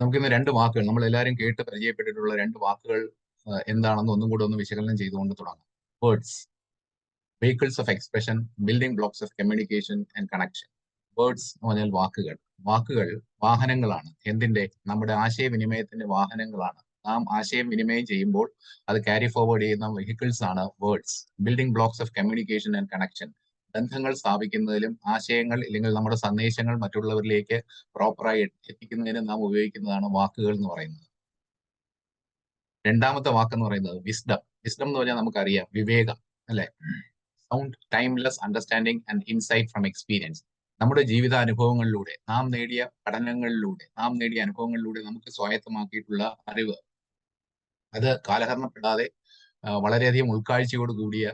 നമുക്കിന്ന് രണ്ട് വാക്കുകൾ നമ്മൾ എല്ലാവരും കേട്ട് പരിചയപ്പെട്ടിട്ടുള്ള രണ്ട് വാക്കുകൾ എന്താണെന്ന് ഒന്നും കൂടെ ഒന്ന് വിശകലനം ചെയ്തുകൊണ്ട് തുടങ്ങാം. Words, vehicles of expression, building blocks of communication and connection. Words എന്ന് പറഞ്ഞാൽ വാക്കുകൾ. വാക്കുകൾ വാഹനങ്ങളാണ്. എന്തിന്റെ? നമ്മുടെ ആശയവിനിമയത്തിന്റെ വാഹനങ്ങളാണ്. നാം ആശയം വിനിമയം ചെയ്യുമ്പോൾ അത് ക്യാരി ഫോർവേഡ് ചെയ്യുന്ന വെഹിക്കിൾസ് ആണ് words. Building blocks of communication and connection. ബന്ധങ്ങൾ സ്ഥാപിക്കുന്നതിലും ആശയങ്ങൾ അല്ലെങ്കിൽ നമ്മുടെ സന്ദേശങ്ങൾ മറ്റുള്ളവരിലേക്ക് പ്രോപ്പറായി എത്തിക്കുന്നതിനും നാം ഉപയോഗിക്കുന്നതാണ് വാക്കുകൾ എന്ന് പറയുന്നത്. രണ്ടാമത്തെ വാക്കെന്ന് പറയുന്നത് വിസ്ഡം. വിസ്ഡം എന്ന് പറഞ്ഞാൽ നമുക്കറിയാം വിവേകം, അല്ലെ? Sound timeless understanding and insight from experience. നമ്മുടെ ജീവിതാനുഭവങ്ങളിലൂടെ നാം നേടിയ പഠനങ്ങളിലൂടെ നാം നേടിയ അനുഭവങ്ങളിലൂടെ നമുക്ക് സ്വായത്തമാക്കിയിട്ടുള്ള അറിവ്, അത് കാലഹരണപ്പെടാതെ വളരെയധികം ഉൾക്കാഴ്ചയോട് കൂടിയ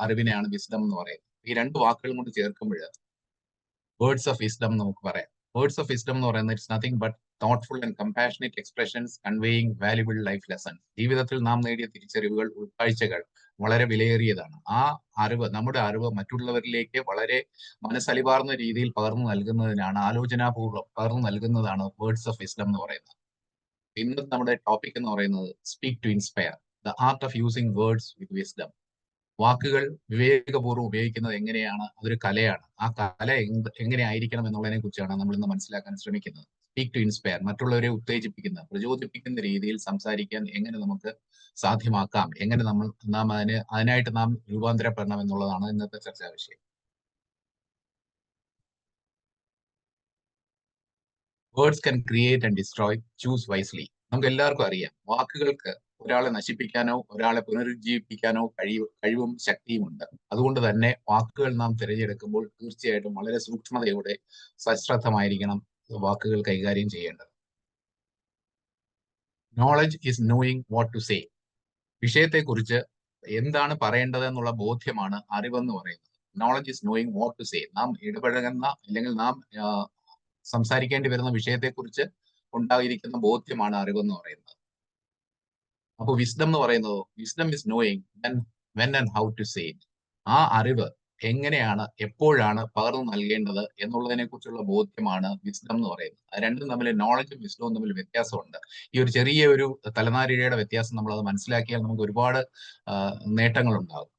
അറിവിനെയാണ് വിസ്ഡം എന്ന് പറയുന്നത്. ഈ രണ്ട് വാക്കുകളും കൊണ്ട് ചേർക്കുമ്പോൾ വേർഡ്സ് ഓഫ് വിസ്ഡം നമുക്ക് പറയാം. വേർഡ്സ് ഓഫ് വിസ്ഡം എന്ന് പറയുന്നത് it's nothing but thoughtful and compassionate expressions conveying valuable life lessons. ജീവിതത്തിൽ നാം നേടിയ തിരിച്ചറിവുകൾ, ഉൾക്കാഴ്ചകൾ വളരെ വിലയേറിയതാണ്. ആ അറിവ്, നമ്മുടെ അറിവ് മറ്റുള്ളവരിലേക്ക് വളരെ മനസ്സലിവാർന്ന രീതിയിൽ പകർന്നു നൽകുന്നതിനാണ്, ആലോചനാപൂർവ്വം പകർന്നു നൽകുന്നതാണ് വേർഡ്സ് ഓഫ് വിസ്ഡം എന്ന് പറയുന്നത്. ഇന്നത്തെ നമ്മുടെ ടോപ്പിക് എന്ന് പറയുന്നത് speak to inspire, the art of using words with wisdom. വാക്കുകൾ വിവേകപൂർവ്വം ഉപയോഗിക്കുന്നത് എങ്ങനെയാണ്? അതൊരു കലയാണ്. ആ കല എങ്ങനെ ആയിരിക്കണം എന്നുള്ളതിനെ കുറിച്ചാണ് നമ്മൾ ഇന്ന് മനസ്സിലാക്കാൻ ശ്രമിക്കുന്നത്. സ്പീക്ക് ടു ഇൻസ്പയർ, മറ്റുള്ളവരെ ഉത്തേജിപ്പിക്കുന്ന, പ്രചോദിപ്പിക്കുന്ന രീതിയിൽ സംസാരിക്കാൻ എങ്ങനെ നമുക്ക് സാധ്യമാക്കാം, എങ്ങനെ നാം അതിനായിട്ട് നാം രൂപാന്തരപ്പെടണം എന്നുള്ളതാണ് ഇന്നത്തെ ചർച്ചാ വിഷയം. Words can create and destroy, choose wisely. നമുക്ക് എല്ലാവർക്കും അറിയാം, വാക്കുകൾക്ക് ഒരാളെ നശിപ്പിക്കാനോ ഒരാളെ പുനരുജ്ജീവിപ്പിക്കാനോ കഴിവും ശക്തിയും ഉണ്ട്. അതുകൊണ്ട് തന്നെ വാക്കുകൾ നാം തിരഞ്ഞെടുക്കുമ്പോൾ തീർച്ചയായിട്ടും വളരെ സൂക്ഷ്മതയോടെ സശ്രദ്ധമായിരിക്കണം വാക്കുകൾ കൈകാര്യം ചെയ്യേണ്ടത്. Knowledge is knowing what to say. വിഷയത്തെക്കുറിച്ച് എന്താണ് പറയേണ്ടത് എന്നുള്ള ബോധ്യമാണ് അറിവെന്ന് പറയുന്നത്. Knowledge is knowing what to say. നാം ഇടപഴകുന്ന അല്ലെങ്കിൽ നാം സംസാരിക്കേണ്ടി വരുന്ന വിഷയത്തെക്കുറിച്ച് ഉണ്ടായിരിക്കുന്ന ബോധ്യമാണ് അറിവെന്ന് പറയുന്നത്. അപ്പോൾ വിസ്ഡം എന്ന് പറയുന്നത്, wisdom is knowing when and how to say it. ആ അറിവ് എങ്ങനെയാണ്, എപ്പോഴാണ് പകർന്നു നൽകേണ്ടത് എന്നുള്ളതിനെ കുറിച്ചുള്ള ബോധ്യമാണ് വിസ്ഡം എന്ന് പറയുന്നത്. അത് രണ്ടും തമ്മിൽ, നോളജും വിസ്ഡവും തമ്മിൽ വ്യത്യാസമുണ്ട്. ഈ ഒരു ചെറിയ ഒരു തലനാരിഴയുടെ വ്യത്യാസം നമ്മൾ അത് മനസ്സിലാക്കിയാൽ നമുക്ക് ഒരുപാട് നേട്ടങ്ങൾ ഉണ്ടാകും.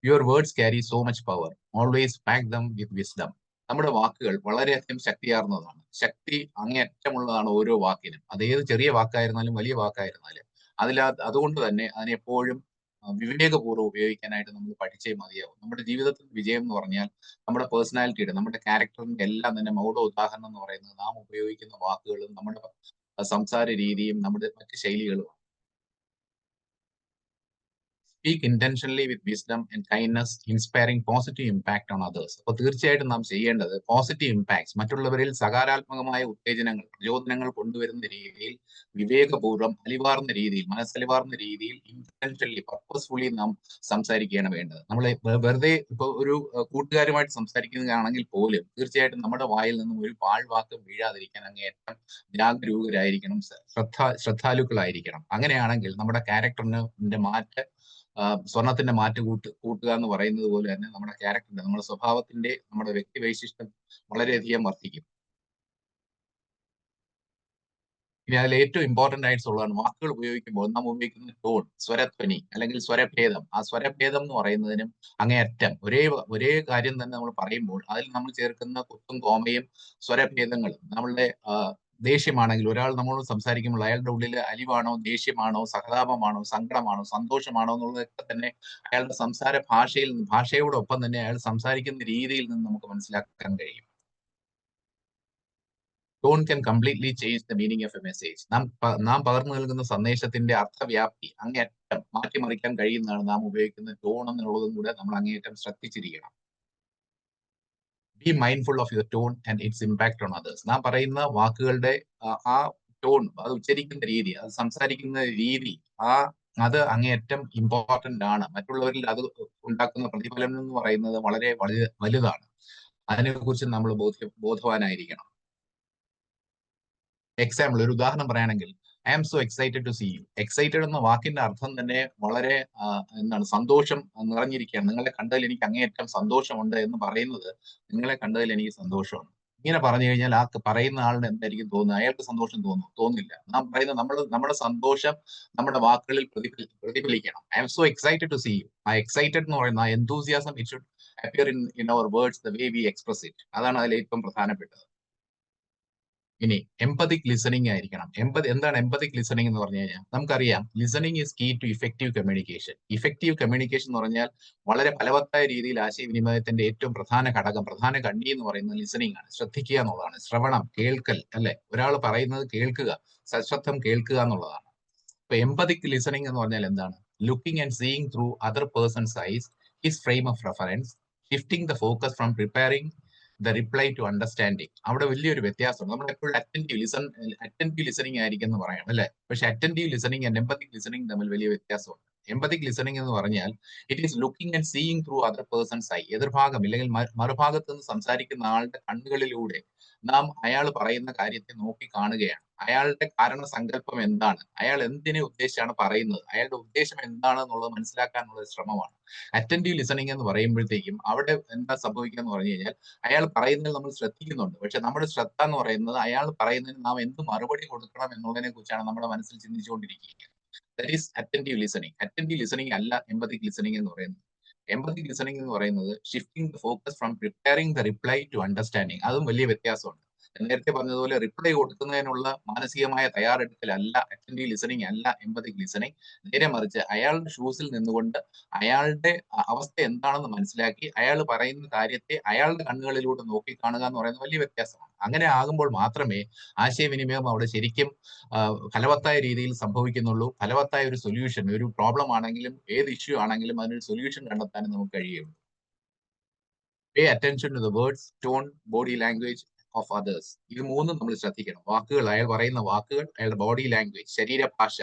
Your words carry so much power, always pack them with wisdom. നമ്മുടെ വാക്കുകൾ വളരെയധികം ശക്തിയാർന്നതാണ്. ശക്തി അങ്ങേയറ്റമുള്ളതാണ് ഓരോ വാക്കിനും. അതേത് ചെറിയ വാക്കായിരുന്നാലും വലിയ വാക്കായിരുന്നാലും അതുകൊണ്ട് തന്നെ അതിനെപ്പോഴും വിവേകപൂർവ്വം ഉപയോഗിക്കാനായിട്ട് നമ്മൾ പഠിച്ചേ മതിയാവും. നമ്മുടെ ജീവിതത്തിൽ വിജയം എന്ന് പറഞ്ഞാൽ നമ്മുടെ പേഴ്സണാലിറ്റിയുടെ, നമ്മുടെ ക്യാരക്ടറിന്റെ എല്ലാം തന്നെ മൗഢ ഉദാഹരണം എന്ന് പറയുന്നത് നാം ഉപയോഗിക്കുന്ന വാക്കുകളും നമ്മുടെ സംസാര രീതിയും നമ്മുടെ മറ്റ് ശൈലികളും. Speak intentionally with wisdom and kindness, inspiring positive impact on others. അപ്പോൾ തീർച്ചയായിട്ടും നാം ചെയ്യേണ്ടത് പോസിറ്റീവ് ഇമ്പാക്ട്സ്, മറ്റുള്ളവരിൽ സകാരാത്മകമായ ഉത്തേജനങ്ങൾ, പ്രചോദനങ്ങൾ കൊണ്ടുവരുന്ന രീതിയിൽ വിവേകപൂർവ്വം, അലിവാർന്ന രീതിയിൽ, മനസ്സലിവാർന്ന രീതിയിൽ, ഇന്റൻഷനലി, പർപ്പസ്ഫുള്ളി നാം സംസാരിക്കുകയാണ് വേണ്ടത്. നമ്മൾ വെറുതെ ഇപ്പോൾ ഒരു കൂട്ടുകാരുമായിട്ട് സംസാരിക്കുന്നതാണെങ്കിൽ പോലും തീർച്ചയായിട്ടും നമ്മുടെ വായിൽ നിന്നും ഒരു പാഴ്വാക്ക് വീഴാതിരിക്കാൻ അങ്ങേയറ്റം ജാഗരൂകരായിരിക്കണം, ശ്രദ്ധാലുക്കളായിരിക്കണം. അങ്ങനെയാണെങ്കിൽ നമ്മുടെ ക്യാരക്ടറിന്റെ സ്വർണത്തിന്റെ മാറ്റ് കൂട്ടുക എന്ന് പറയുന്നത് പോലെ തന്നെ നമ്മുടെ ക്യാരക്ടറിന്റെ, നമ്മുടെ സ്വഭാവത്തിന്റെ, നമ്മുടെ വ്യക്തിവൈശിഷ്ട്യം വളരെയധികം വർദ്ധിക്കും. ഇനി അതിൽ ഏറ്റവും ഇമ്പോർട്ടന്റ് ആയിട്ടുള്ളതാണ് വാക്കുകൾ ഉപയോഗിക്കുമ്പോൾ നാം ഉപയോഗിക്കുന്ന ടോൺ, സ്വരധ്വനി അല്ലെങ്കിൽ സ്വരഭേദം. ആ സ്വരഭേദം എന്ന് പറയുന്നതിനും അങ്ങേയറ്റം ഒരേ കാര്യം തന്നെ നമ്മൾ പറയുമ്പോൾ അതിൽ നമ്മൾ ചേർക്കുന്ന കുത്തും കോമയും സ്വരഭേദങ്ങളും, നമ്മളുടെ ദേഷ്യമാണെങ്കിൽ ഒരാൾ നമ്മളോട് സംസാരിക്കുമ്പോൾ അയാളുടെ ഉള്ളിൽ അലിവാണോ, ദേഷ്യമാണോ, സഹതാപമാണോ, സങ്കടമാണോ, സന്തോഷമാണോ എന്നുള്ളതൊക്കെ തന്നെ അയാളുടെ സംസാര ഭാഷയോടൊപ്പം തന്നെ അയാൾ സംസാരിക്കുന്ന രീതിയിൽ നിന്ന് നമുക്ക് മനസ്സിലാക്കാൻ കഴിയും. Tone can completely change the meaning of A message. നാം പകർന്നു നൽകുന്ന സന്ദേശത്തിന്റെ അർത്ഥവ്യാപ്തി അങ്ങേയറ്റം മാറ്റിമറിക്കാൻ കഴിയുന്നതാണ് നാം ഉപയോഗിക്കുന്ന ടോൺ എന്നുള്ളതും കൂടെ നമ്മൾ അങ്ങേയറ്റം ശ്രദ്ധിച്ചിരിക്കണം. Be mindful of your tone and its impact on others. നാം പറയുന്ന വാക്കുകളുടെ ആ ടോൺ, അത് ഉച്ചരിക്കുന്ന രീതി, അത് സംസാരിക്കുന്ന രീതി, അത് അങ്ങേയറ്റം ഇമ്പോർട്ടന്റ് ആണ്. മറ്റുള്ളവരിൽ അത് ഉണ്ടാക്കുന്ന പ്രതിഫലനം എന്ന് പറയുന്നത് വളരെ വലുതാണ്. അതിനെക്കുറിച്ച് നമ്മൾ ബോധവാനായിരിക്കണം. എക്സാമ്പിൾ, ഒരു ഉദാഹരണം പറയുകയാണെങ്കിൽ, I am so excited to see you. Excited എന്ന വാക്കിന്റെ അർത്ഥം തന്നെ വളരെ എന്താണ്, സന്തോഷം നിറഞ്ഞിരിക്കുകയാണ്. നിങ്ങളെ കണ്ടതിൽ എനിക്ക് അങ്ങേയറ്റം സന്തോഷമുണ്ട് എന്ന് പറയുന്നത്, നിങ്ങളെ കണ്ടതിൽ എനിക്ക് സന്തോഷമുണ്ട്. ഇങ്ങനെ പറഞ്ഞു കഴിഞ്ഞാൽ ആ പറയുന്ന ആളിന് എന്തായിരിക്കും തോന്നുന്നത്? അയാൾക്ക് സന്തോഷം തോന്നുമോ? തോന്നില്ല. നാം പറയുന്ന നമ്മുടെ സന്തോഷം നമ്മുടെ വാക്കുകളിൽ പ്രതിഫലിക്കണം. I am so excited to see you. ആ എക്സൈറ്റഡ് എന്ന് പറയുന്ന ആ enthusiasm it should appear in our words the way we express it. അതാണ് അതിൽ ഏറ്റവും പ്രധാനപ്പെട്ടത്. ഇനി എംപതിക് ലിസണിംഗ് ആയിരിക്കണം. എന്താണ് എംപതിക് ലിസണിംഗ് എന്ന് പറഞ്ഞു കഴിഞ്ഞാൽ നമുക്കറിയാം listening is key to effective communication. Effective communication എന്ന് പറഞ്ഞാൽ വളരെ ഫലവത്തായ രീതിയിൽ ആശയവിനിമയത്തിന്റെ ഏറ്റവും പ്രധാന ഘടകം, പ്രധാന കണ്ണി എന്ന് പറയുന്നത് ലിസണിംഗ് ആണ്. ശ്രദ്ധിക്കുക എന്നുള്ളതാണ്. ശ്രവണം, കേൾക്കൽ, അല്ലെ? ഒരാൾ പറയുന്നത് കേൾക്കുക, സശ്രദ്ധം കേൾക്കുക എന്നുള്ളതാണ്. ഇപ്പൊ എംപതിക് ലിസണിംഗ് എന്ന് പറഞ്ഞാൽ എന്താണ്? Looking and seeing through other person's eyes, his frame of reference, shifting the focus from preparing the reply to understanding. അവിടെ വലിയൊരു വ്യത്യാസമുണ്ട്. നമ്മൾ എപ്പോഴും അറ്റന്റീവ് ലിസണിംഗ് ആയിരിക്കും എന്ന് പറയാം, അല്ലെ? പക്ഷെ attentive listening and empathic listening തമ്മിൽ വലിയ വ്യത്യാസമുണ്ട്. എംപതിക് ലിസണിംഗ് എന്ന് പറഞ്ഞാൽ it is looking and seeing through other person's eye. എതിർഭാഗം അല്ലെങ്കിൽ മറുഭാഗത്ത് നിന്ന് സംസാരിക്കുന്ന ആളുടെ കണ്ണുകളിലൂടെ നാം അയാൾ പറയുന്ന കാര്യത്തെ നോക്കി കാണുകയാണ്. അയാളുടെ കാരണസങ്കല്പം എന്താണ്? അയാൾ എന്തിനെ ഉദ്ദേശിച്ചാണ് പറയുന്നത്? അയാളുടെ ഉദ്ദേശം എന്താണ് എന്നുള്ളത് മനസ്സിലാക്കാനുള്ള ഒരു ശ്രമമാണ്. അറ്റന്റീവ് ലിസണിംഗ് എന്ന് പറയുമ്പോഴത്തേക്കും അവിടെ എന്താ സംഭവിക്കുക എന്ന് പറഞ്ഞു കഴിഞ്ഞാൽ അയാൾ പറയുന്നതിൽ നമ്മൾ ശ്രദ്ധിക്കുന്നുണ്ട്. പക്ഷെ നമ്മുടെ ശ്രദ്ധ എന്ന് പറയുന്നത് അയാൾ പറയുന്നതിന് നാം എന്ത് മറുപടി കൊടുക്കണം എന്നുള്ളതിനെ കുറിച്ചാണ് നമ്മുടെ മനസ്സിൽ ചിന്തിച്ചുകൊണ്ടിരിക്കുക. That is attentive listening. Attentive listening അല്ല എംപതിക് ലിസണിംഗ് എന്ന് പറയുന്നത്. എംപതിക് ലിസണിംഗ് എന്ന് പറയുന്നത് shifting the focus from preparing the reply to understanding. അതും വലിയ വ്യത്യാസമുണ്ട്. ഞാൻ നേരത്തെ പറഞ്ഞതുപോലെ റിപ്ലൈ കൊടുക്കുന്നതിനുള്ള മാനസികമായ തയ്യാറെടുക്കലല്ല അറ്റന്റീവ് ലിസണിംഗ്, അല്ല എംപതിക് ലിസണിംഗ്. നേരെ മറിച്ച് അയാളുടെ ഷൂസിൽ നിന്നുകൊണ്ട് അയാളുടെ അവസ്ഥ എന്താണെന്ന് മനസ്സിലാക്കി അയാൾ പറയുന്ന കാര്യത്തെ അയാളുടെ കണ്ണുകളിലൂടെ നോക്കി കാണുക എന്ന് പറയുന്നത് വലിയ വ്യത്യാസമാണ്. അങ്ങനെ ആകുമ്പോൾ മാത്രമേ ആശയവിനിമയം അവിടെ ശരിക്കും ഫലവത്തായ രീതിയിൽ സംഭവിക്കുന്നുള്ളൂ. ഫലവത്തായ ഒരു സൊല്യൂഷൻ, ഒരു പ്രോബ്ലം ആണെങ്കിലും ഏത് ഇഷ്യൂ ആണെങ്കിലും അതിനൊരു സൊല്യൂഷൻ കണ്ടെത്താനും നമുക്ക് കഴിയുള്ളൂ. Pay attention to the words, tone, body language of others. ഇത് മൂന്നും നമ്മൾ ശ്രദ്ധിക്കണം. വാക്കുകൾ, അയാൾ പറയുന്ന വാക്കുകൾ, അയാളുടെ ബോഡി ലാംഗ്വേജ്, ശരീരഭാഷ,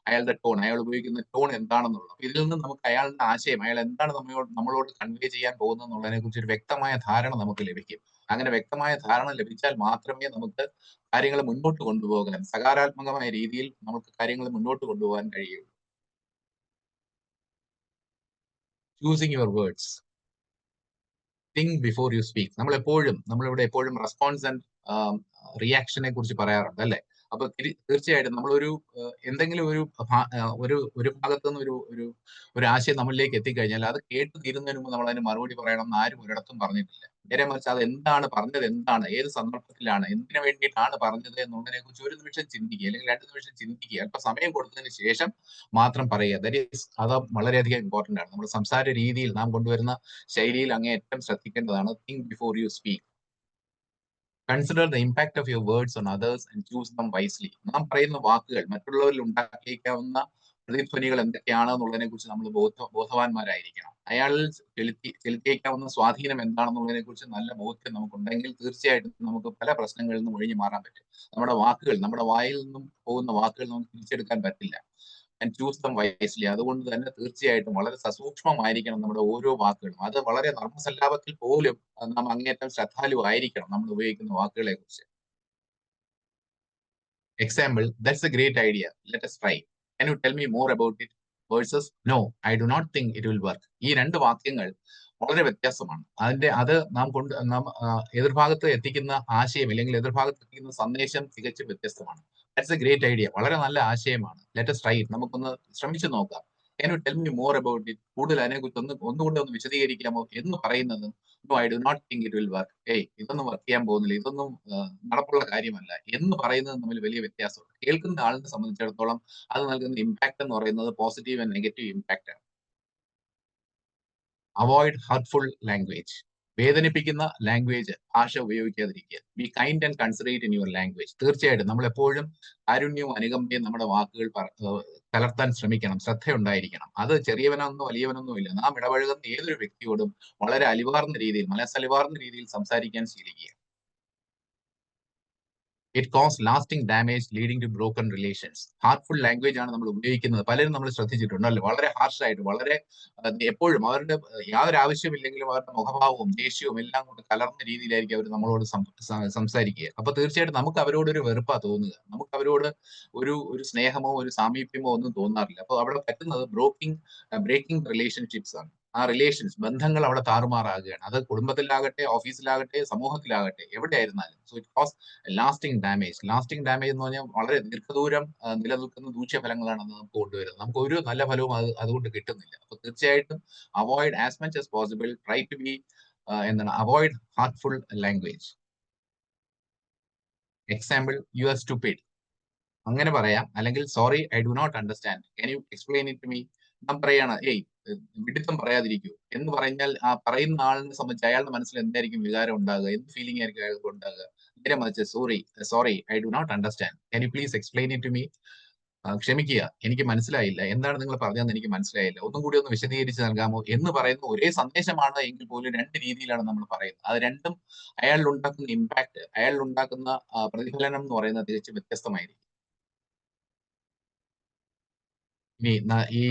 അയാളുടെ ടോൺ, അയാൾ ഉപയോഗിക്കുന്ന ടോൺ എന്താണെന്നുള്ളത്. അപ്പൊ ഇതിൽ നിന്ന് നമുക്ക് അയാളുടെ ആശയം, അയാൾ എന്താണ് നമ്മളോട് കൺവേ ചെയ്യാൻ പോകുന്നത് എന്നുള്ളതിനെ കുറിച്ച് ഒരു വ്യക്തമായ ധാരണ നമുക്ക് ലഭിക്കും. അങ്ങനെ വ്യക്തമായ ധാരണ ലഭിച്ചാൽ മാത്രമേ നമുക്ക് കാര്യങ്ങൾ മുന്നോട്ട് കൊണ്ടുപോകാൻ, സകാരാത്മകമായ രീതിയിൽ നമുക്ക് കാര്യങ്ങൾ മുന്നോട്ട് കൊണ്ടുപോകാൻ കഴിയുള്ളൂ. Choosing your words, think before you speak. നമ്മളിവിടെ എപ്പോഴും റെസ്പോൺസ് ആൻഡ് റിയാക്ഷനെ കുറിച്ച് പറയാറുണ്ട്, അല്ലെ? അപ്പൊ തീർച്ചയായിട്ടും നമ്മളൊരു എന്തെങ്കിലും ഒരു ഭാഗത്തു നിന്ന് ഒരു ആശയം നമ്മളിലേക്ക് എത്തിക്കഴിഞ്ഞാൽ അത് കേട്ട് തീരുന്നതിന് മുമ്പ് നമ്മൾ അതിന് മറുപടി പറയണം എന്ന് ആരും ഒരിടത്തും പറഞ്ഞിട്ടില്ല. നേരെ മറിച്ച് അത് എന്താണ് പറഞ്ഞത്, എന്താണ്, ഏത് സന്ദർഭത്തിലാണ്, എന്തിനു വേണ്ടിയിട്ടാണ് പറഞ്ഞത് എന്നുള്ളതിനെ കുറിച്ച് ഒരു നിമിഷം ചിന്തിക്കുക, അല്ലെങ്കിൽ 2 നിമിഷം ചിന്തിക്കുക. അല്പം സമയം കൊടുത്തതിന് ശേഷം മാത്രം പറയുക. അത് വളരെയധികം ഇമ്പോർട്ടന്റ് ആണ്. നമ്മുടെ സംസാര രീതിയിൽ നാം കൊണ്ടുവരുന്ന ശൈലിയിൽ അങ്ങേയറ്റം ശ്രദ്ധിക്കേണ്ടതാണ്. Think before you speak. Consider the impact of your words on others and choose dum wisely. നാം പറയുന്ന വാക്കുകൾ മറ്റുള്ളവരിൽ ഉണ്ടാക്കിയേക്കാവുന്ന പ്രതിധ്വനികൾ എന്തൊക്കെയാണ് എന്നുള്ളതിനെ കുറിച്ച് നമ്മൾ ബോധവാന്മാരായിരിക്കണം. അയാളിൽ ചെലുത്തിയേക്കാവുന്ന സ്വാധീനം എന്താണെന്നുള്ളതിനെ കുറിച്ച് നല്ല ബോധ്യം നമുക്കുണ്ടെങ്കിൽ തീർച്ചയായിട്ടും നമുക്ക് പല പ്രശ്നങ്ങളിൽ നിന്നും ഒഴിഞ്ഞു മാറാൻ പറ്റും. നമ്മുടെ വായിൽ നിന്നും പോകുന്ന വാക്കുകൾ നമുക്ക് തിരിച്ചെടുക്കാൻ പറ്റില്ല. And choose dum wisely. അതുകൊണ്ട് തന്നെ തീർച്ചയായിട്ടും വളരെ സസൂക്ഷ്മമായിരിക്കണം നമ്മുടെ ഓരോ വാക്കുകളും. അത് വളരെ നർമ്മസല്ലാപത്തിൽ പോലും നാം അങ്ങേയറ്റം ശ്രദ്ധാലുവായിരിക്കണം നമ്മൾ ഉപയോഗിക്കുന്ന വാക്കുകളെ കുറിച്ച്. Example, that's a great idea, let us try. Can you tell me more about it? Versus no, I do not think it will work. ഈ 2 വാക്യങ്ങൾ വളരെ വ്യത്യാസമാണ്. അത് നാം എതിർഭാഗത്ത് എത്തിക്കുന്ന ആശയം, അല്ലെങ്കിൽ എതിർഭാഗത്ത് എത്തിക്കുന്ന സന്ദേശം തികച്ചും വ്യത്യസ്തമാണ്. ദാറ്റ്സ് എ ഗ്രേറ്റ് ഐഡിയ, വളരെ നല്ല ആശയമാണ്. Let us try it. നമുക്കൊന്ന് ശ്രമിച്ചു നോക്കാം. Can you tell me more about it? കൂടുതൽ അതിനെക്കുറിച്ച് ഒന്നുകൂടെ ഒന്ന് വിശദീകരിക്കാമോ എന്ന് പറയുന്നത് no, I do not think it will work. ഇതൊന്നും വർക്ക് ചെയ്യാൻ പോകുന്നില്ല, ഇതൊന്നും നടപ്പുള്ള കാര്യമല്ല എന്ന് പറയുന്നത് തമ്മിൽ വലിയ വ്യത്യാസമുണ്ട്. കേൾക്കുന്ന ആളിനെ സംബന്ധിച്ചിടത്തോളം അത് നൽകുന്ന ഇമ്പാക്ട് എന്ന് പറയുന്നത് പോസിറ്റീവ് ആൻഡ് നെഗറ്റീവ് ഇമ്പാക്ട് ആണ്. Avoid hurtful language. വേദനിപ്പിക്കുന്ന ഭാഷ ഉപയോഗിക്കാതിരിക്കുക. Be kind and considerate in your language. തീർച്ചയായിട്ടും നമ്മൾ എപ്പോഴും കാരുണ്യവും അനുകമ്പയും നമ്മുടെ വാക്കുകൾ കലർത്താൻ ശ്രമിക്കണം. ശ്രദ്ധയുണ്ടായിരിക്കണം. അത് ചെറിയവനൊന്നോ വലിയവനൊന്നോ ഇല്ല. നാം ഇടപഴകുന്ന ഏതൊരു വ്യക്തിയോടും വളരെ മനസ്സലിവാർന്ന രീതിയിൽ സംസാരിക്കാൻ ശീലിക്കുക. It cause lasting damage leading to broken relations. Hurtful language ആണ് നമ്മൾ ഉപയോഗിക്കുന്നത്. പലരും നമ്മൾ ശ്രദ്ധിച്ചിട്ടുണ്ടല്ലോ, വളരെ ഹാർഷായിട്ട്, വളരെ എപ്പോഴും അവരുടെ യാതൊരു ആവശ്യമില്ലെങ്കിലും അവരുടെ മുഖഭാവവും ദേഷ്യവും എല്ലാം കൊണ്ട് കലർന്ന രീതിയിലായിരിക്കും അവർ നമ്മളോട് സംസാരിക്കുക. അപ്പൊ തീർച്ചയായിട്ടും നമുക്ക് അവരോട് ഒരു വെറുപ്പാ തോന്നുക. നമുക്ക് അവരോട് ഒരു സ്നേഹമോ ഒരു സാമീപ്യമോ ഒന്നും തോന്നാറില്ല. അപ്പൊ അവിടെ പറ്റുന്നത് ബ്രേക്കിംഗ് റിലേഷൻഷിപ്സ് ആണ്. ആ റിലേഷൻസ്, ബന്ധങ്ങൾ അവിടെ താറുമാറാകുകയാണ്. അത് കുടുംബത്തിലാകട്ടെ, ഓഫീസിലാകട്ടെ, സമൂഹത്തിലാകട്ടെ, എവിടെയായിരുന്നാലും. So it cause lasting damage. Lasting damage എന്ന് പറഞ്ഞാൽ വളരെ ദീർഘദൂരം നിലനിൽക്കുന്ന ദൂഷ്യഫലങ്ങളാണ് അത് നമുക്ക് കൊണ്ടുവരുന്നത്. നമുക്ക് ഒരു നല്ല ഫലവും അതുകൊണ്ട് കിട്ടുന്നില്ല. അപ്പൊ തീർച്ചയായിട്ടും avoid as much as possible, try to be avoid hurtful language. Example, you are stupid അങ്ങനെ പറയാം. അല്ലെങ്കിൽ sorry, I do not understand, can you explain it to me. നാം പറയാണ്, ഏയ് വിഡിത്തം പറയാതിരിക്കൂ എന്ന് പറഞ്ഞാൽ ആ പറയുന്ന ആളിനെ സംബന്ധിച്ച് അയാളുടെ മനസ്സിൽ എന്തായിരിക്കും വികാരം ഉണ്ടാകുക, എന്ത് ഫീലിംഗ് ആയിരിക്കും അയാൾക്ക് ഉണ്ടാകുക. നേരെ മറിച്ച് sorry I do not understand, can you please explain it to me. ക്ഷമിക്കുക, എനിക്ക് മനസ്സിലായില്ല, എന്താണ് നിങ്ങൾ പറഞ്ഞതെന്ന് എനിക്ക് മനസ്സിലായില്ല, ഒന്നും കൂടി ഒന്ന് വിശദീകരിച്ച് നൽകാമോ എന്ന് പറയുന്ന ഒരേ സന്ദേശമാണ് എങ്കിൽ പോലും രണ്ട് രീതിയിലാണ് നമ്മൾ പറയുന്നത്. അത് രണ്ടും അയാളിൽ ഉണ്ടാക്കുന്ന ഇമ്പാക്ട്, അയാളിൽ ഉണ്ടാക്കുന്ന പ്രതിഫലനം എന്ന് പറയുന്നത് തികച്ചും വ്യത്യസ്തമായിരിക്കും. ഇനി ഈ